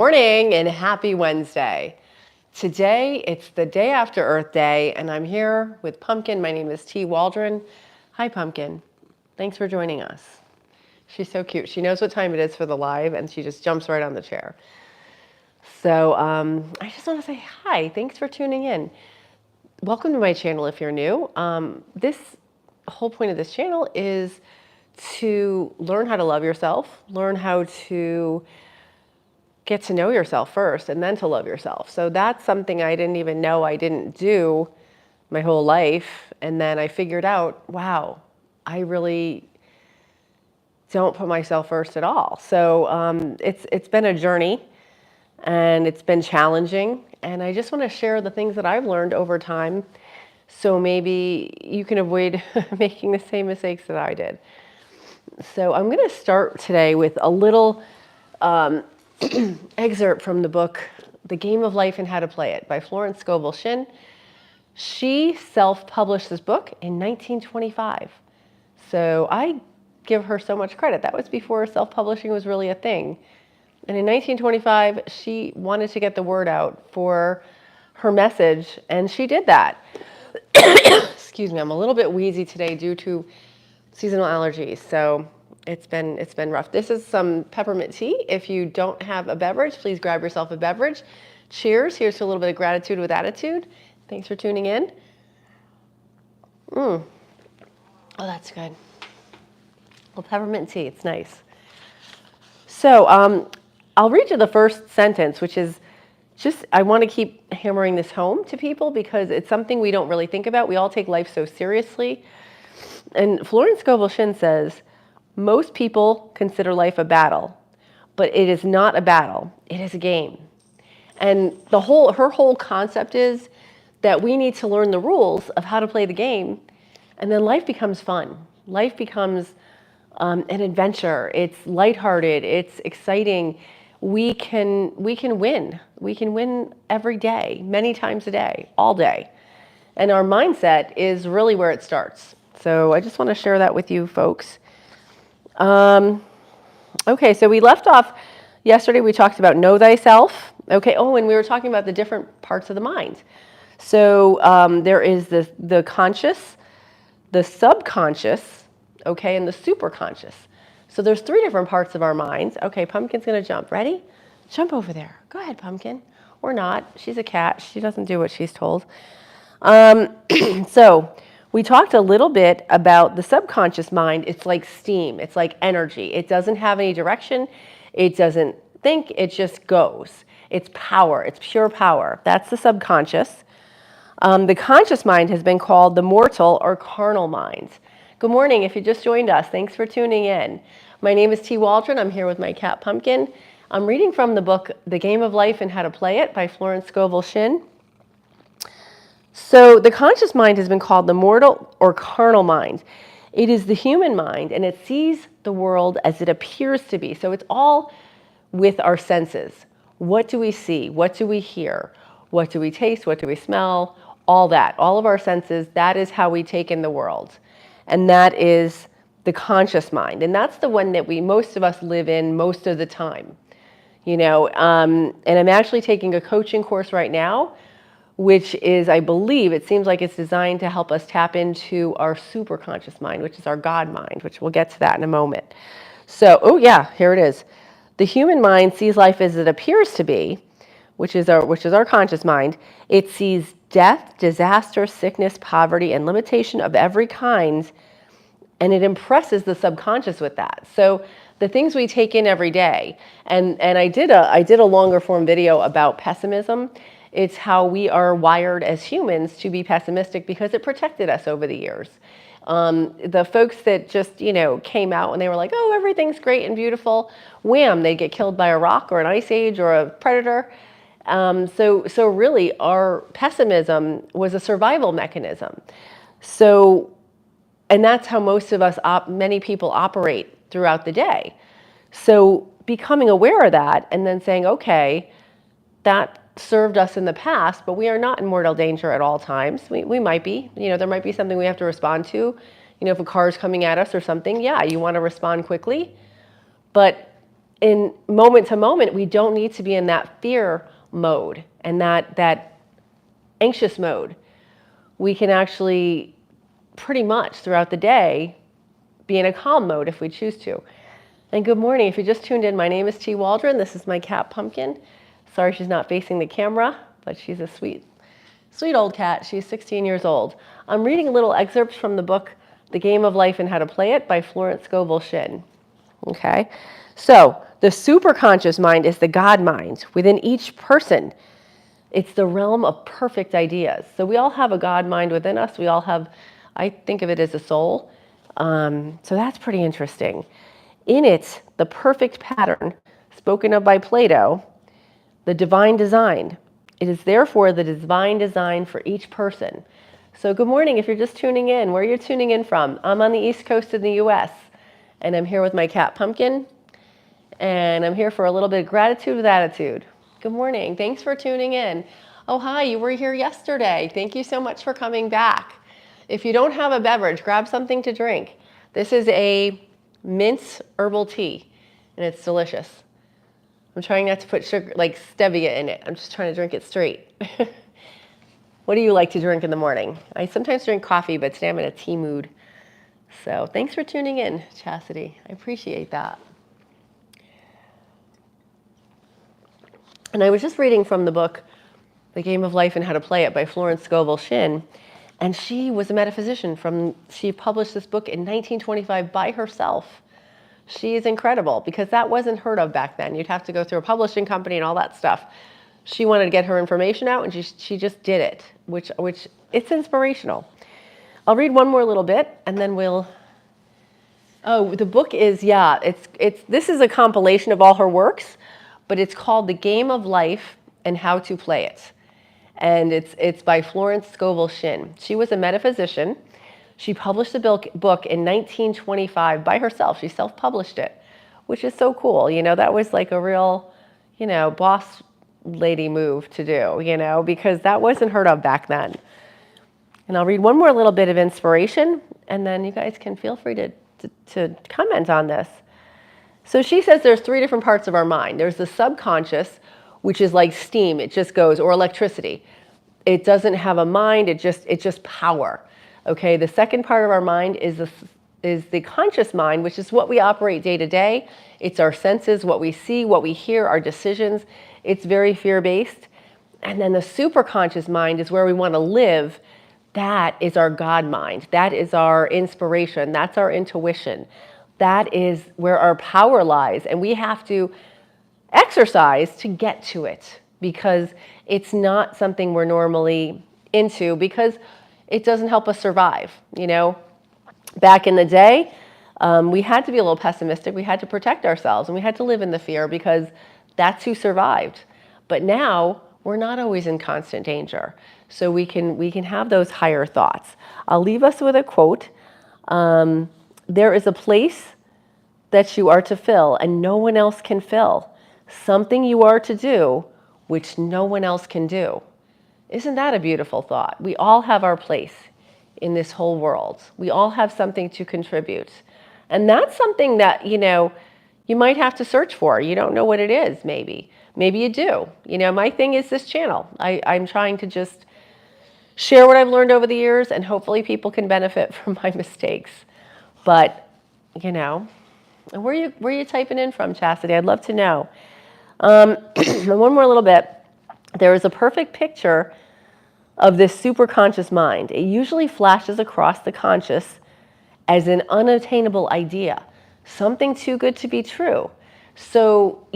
Morning and happy Wednesday. Today, it's the day after Earth Day, and I'm here with Pumpkin. My name is T. Waldron. Hi, Pumpkin. Thanks for joining us. She's so cute. She knows what time it is for the live, and she just jumps right on the chair. So I just want to say hi. Thanks for tuning in. Welcome to my channel if you're new. This whole point of this channel is to learn how to love yourself, learn how to get to know yourself first and then to love yourself. So that's something I didn't even know I didn't do my whole life. And then I figured out, wow, I really don't put myself first at all. So it's been a journey and it's been challenging. And I just want to share the things that I've learned over time so maybe you can avoid making the same mistakes that I did. So I'm going to start today with a little excerpt from the book, The Game of Life and How to Play It by Florence Scovel Shinn. She self-published this book in 1925. So I give her so much credit. That was before self-publishing was really a thing. And in 1925, she wanted to get the word out for her message, and she did that. Excuse me, I'm a little bit wheezy today due to seasonal allergies. So it's been rough. This is some peppermint tea. If you don't have a beverage, please grab yourself a beverage. Cheers. Here's to a little bit of gratitude with attitude. Thanks for tuning in. Oh, that's good. Well, peppermint tea, it's nice. So I'll read you the first sentence, which is just, I want to keep hammering this home to people because it's something we don't really think about. We all take life so seriously. And Florence Scovel Shinn says, most people consider life a battle, but it is not a battle. It is a game. And her whole concept is that we need to learn the rules of how to play the game, and then life becomes fun. Life becomes an adventure. It's lighthearted. It's exciting. We can win. We can win every day, many times a day, all day. And our mindset is really where it starts. So I just want to share that with you folks. Okay, so we left off yesterday. We talked about know thyself. Okay, and we were talking about the different parts of the mind. So there is the conscious, the subconscious, okay, and the superconscious. So there's three different parts of our minds. Okay, Pumpkin's going to jump. Ready? Jump over there. Go ahead, Pumpkin. Or not. She's a cat. She doesn't do what she's told. So we talked a little bit about the subconscious mind. It's like steam. It's like energy. It doesn't have any direction. It doesn't think. It just goes. It's power. It's pure power. That's the subconscious. The conscious mind has been called the mortal or carnal mind. Good morning if you just joined us. Thanks for tuning in. My name is T. Waldron. I'm here with my cat Pumpkin. I'm reading from the book The Game of Life and How to Play It by Florence Scovel Shinn. So the conscious mind has been called the mortal or carnal mind. It is the human mind, and it sees the world as it appears to be. So it's all with our senses. What do we see? What do we hear? What do we taste? What do we smell? All that. All of our senses, that is how we take in the world. And that is the conscious mind. And that's the one that most of us live in most of the time. And I'm actually taking a coaching course right now, which is, I believe, it seems like it's designed to help us tap into our superconscious mind, which is our God mind, which we'll get to that in a moment. So, here it is. The human mind sees life as it appears to be, which is our conscious mind. It sees death, disaster, sickness, poverty, and limitation of every kind, and it impresses the subconscious with that. So the things we take in every day, and I did a longer form video about pessimism. It's how we are wired as humans to be pessimistic because it protected us over the years. The folks that just, came out and they were like, oh, everything's great and beautiful, wham, they get killed by a rock or an ice age or a predator. So really our pessimism was a survival mechanism. So, and that's how most of us, many people operate throughout the day. So becoming aware of that and then saying, okay, that served us in the past, but we are not in mortal danger at all times. We might be, there might be something we have to respond to. If a car is coming at us or something, you want to respond quickly. But in moment to moment, we don't need to be in that fear mode and that anxious mode. We can actually pretty much throughout the day be in a calm mode if we choose to. And good morning. If you just tuned in, my name is T. Waldron. This is my cat, Pumpkin. Sorry she's not facing the camera, but she's a sweet old cat. She's 16 years old. I'm reading little excerpts from the book, The Game of Life and How to Play It by Florence Scovel Shinn. Okay? So, the superconscious mind is the God mind within each person. It's the realm of perfect ideas. So we all have a God mind within us. We all have, I think of it as a soul. So that's pretty interesting. In it, the perfect pattern, spoken of by Plato, the divine design. It is therefore the divine design for each person. So good morning if you're just tuning in. Where you're tuning in from? I'm on the East Coast of the US, and I'm here with my cat, Pumpkin, and I'm here for a little bit of gratitude with attitude. Good morning. Thanks for tuning in. Oh, hi, you were here yesterday. Thank you so much for coming back. If you don't have a beverage, grab something to drink. This is a mint herbal tea, and it's delicious. I'm trying not to put sugar, like stevia in it. I'm just trying to drink it straight. What do you like to drink in the morning? I sometimes drink coffee, but today I'm in a tea mood. So thanks for tuning in, Chastity. I appreciate that. And I was just reading from the book, The Game of Life and How to Play It by Florence Scovel Shinn. And she was a metaphysician she published this book in 1925 by herself. She is incredible because that wasn't heard of back then. You'd have to go through a publishing company and all that stuff. She wanted to get her information out and she just did it, which it's inspirational. I'll read one more little bit and then the book is, this is a compilation of all her works, but it's called The Game of Life and How to Play It. And it's by Florence Scovel Shinn. She was a metaphysician. She published the book in 1925 by herself. She self-published it, which is so cool. That was like a real, boss lady move to do, because that wasn't heard of back then. And I'll read one more little bit of inspiration, and then you guys can feel free to comment on this. So she says there's 3 different parts of our mind. There's the subconscious, which is like steam. It just goes, or electricity. It doesn't have a mind. It's just power. Okay. The second part of our mind is the conscious mind, which is what we operate day to day. It's our senses, what we see, what we hear, our decisions. It's very fear-based. And then the superconscious mind is where we want to live. That is our God mind. That is our inspiration. That's our intuition. That is where our power lies. And we have to exercise to get to it because it's not something we're normally into because it doesn't help us survive. Back in the day, we had to be a little pessimistic. We had to protect ourselves and we had to live in the fear because that's who survived. But now we're not always in constant danger. So we can have those higher thoughts. I'll leave us with a quote. There is a place that you are to fill and no one else can fill. Something you are to do, which no one else can do. Isn't that a beautiful thought? We all have our place in this whole world. We all have something to contribute. And that's something that, you might have to search for. You don't know what it is, maybe. Maybe you do. My thing is this channel. I'm trying to just share what I've learned over the years, and hopefully people can benefit from my mistakes. But, where are you typing in from, Chastity? I'd love to know. One more little bit. There is a perfect picture of this superconscious mind. It usually flashes across the conscious as an unattainable idea, something too good to be true. So,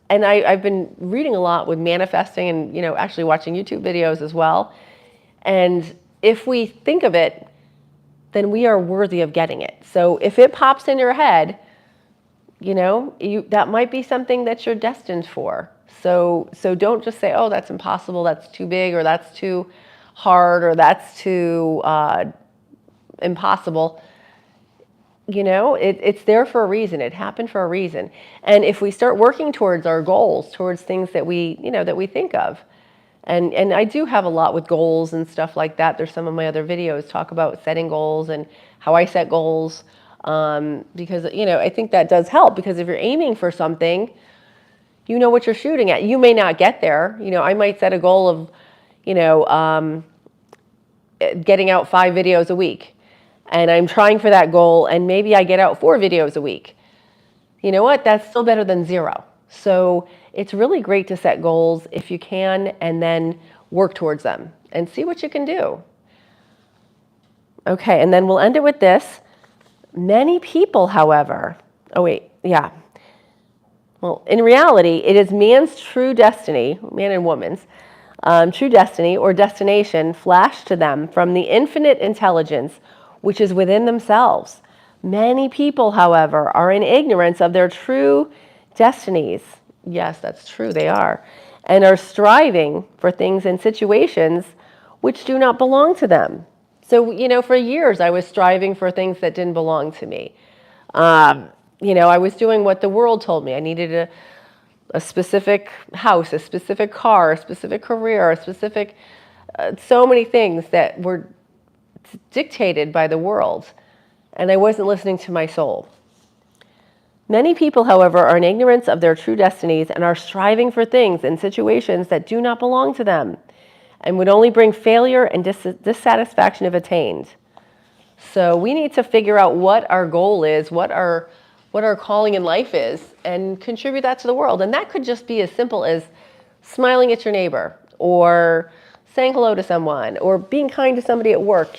and I've been reading a lot with manifesting and, actually watching YouTube videos as well. And if we think of it, then we are worthy of getting it. So if it pops in your head, that might be something that you're destined for. So don't just say, oh, that's impossible, that's too big, or that's too hard, or that's too impossible. It's there for a reason. It happened for a reason. And if we start working towards our goals, towards things that we think of, and I do have a lot with goals and stuff like that. There's some of my other videos talk about setting goals and how I set goals. Because, I think that does help, because if you're aiming for something, you know what you're shooting at. You may not get there. I might set a goal of, getting out 5 videos a week. And I'm trying for that goal, and maybe I get out 4 videos a week. You know what? That's still better than 0. So it's really great to set goals if you can, and then work towards them and see what you can do. Okay, and then we'll end it with this. Many people, however, well, in reality, it is man's true destiny, man and woman's, true destiny or destination flashed to them from the infinite intelligence which is within themselves. Many people, however, are in ignorance of their true destinies. Yes, that's true, they are. And are striving for things and situations which do not belong to them. So, for years I was striving for things that didn't belong to me. I was doing what the world told me. I needed a specific house, a specific car, a specific career, a specific, so many things that were dictated by the world, and I wasn't listening to my soul. Many people, however, are in ignorance of their true destinies and are striving for things and situations that do not belong to them and would only bring failure and dissatisfaction if attained. So we need to figure out what our goal is, what our calling in life is, and contribute that to the world. And that could just be as simple as smiling at your neighbor, or saying hello to someone, or being kind to somebody at work.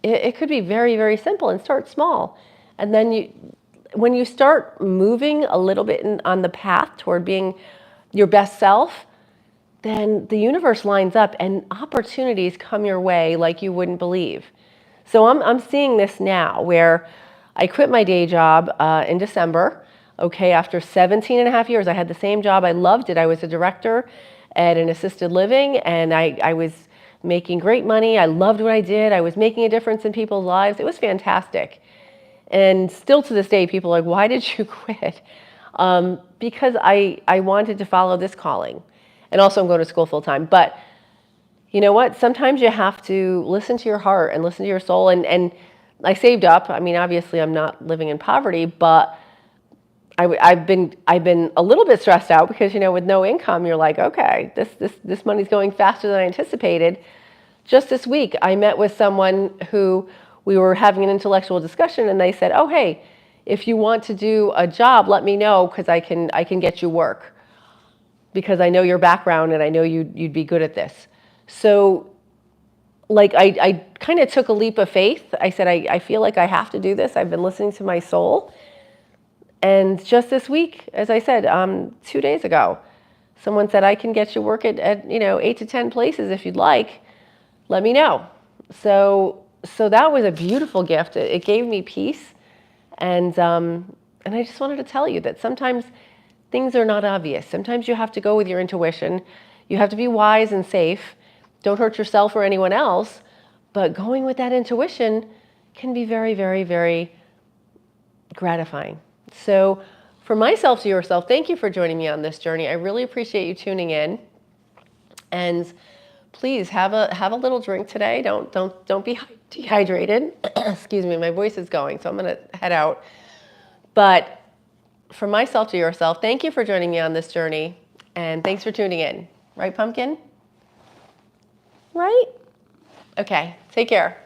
It could be very, very simple, and start small. And then when you start moving a little bit on the path toward being your best self, then the universe lines up and opportunities come your way like you wouldn't believe. So I'm seeing this now, where I quit my day job in December. Okay, after 17 and a half years, I had the same job. I loved it. I was a director at an assisted living, and I was making great money. I loved what I did. I was making a difference in people's lives. It was fantastic. And still to this day, people are like, why did you quit? Because I wanted to follow this calling. And also I'm going to school full time. But you know what? Sometimes you have to listen to your heart and listen to your soul. And I saved up. I mean, obviously I'm not living in poverty, but I've been a little bit stressed out because, with no income, you're like, okay, this money's going faster than I anticipated. Just this week, I met with someone who we were having an intellectual discussion, and they said, oh, hey, if you want to do a job, let me know, because I can get you work, because I know your background and I know you'd be good at this. So like I kind of took a leap of faith. I said, I feel like I have to do this. I've been listening to my soul. And just this week, as I said, 2 days ago, someone said, I can get you work at 8 to 10 places if you'd like. Let me know. So that was a beautiful gift. It gave me peace. And I just wanted to tell you that sometimes things are not obvious. Sometimes you have to go with your intuition. You have to be wise and safe. Don't hurt yourself or anyone else. But going with that intuition can be very, very, very gratifying. So from myself to yourself, thank you for joining me on this journey. I really appreciate you tuning in. And please have a little drink today. Don't be dehydrated. Excuse me, my voice is going, so I'm going to head out. But from myself to yourself, thank you for joining me on this journey, and thanks for tuning in. Right, Pumpkin? Right? Okay, take care.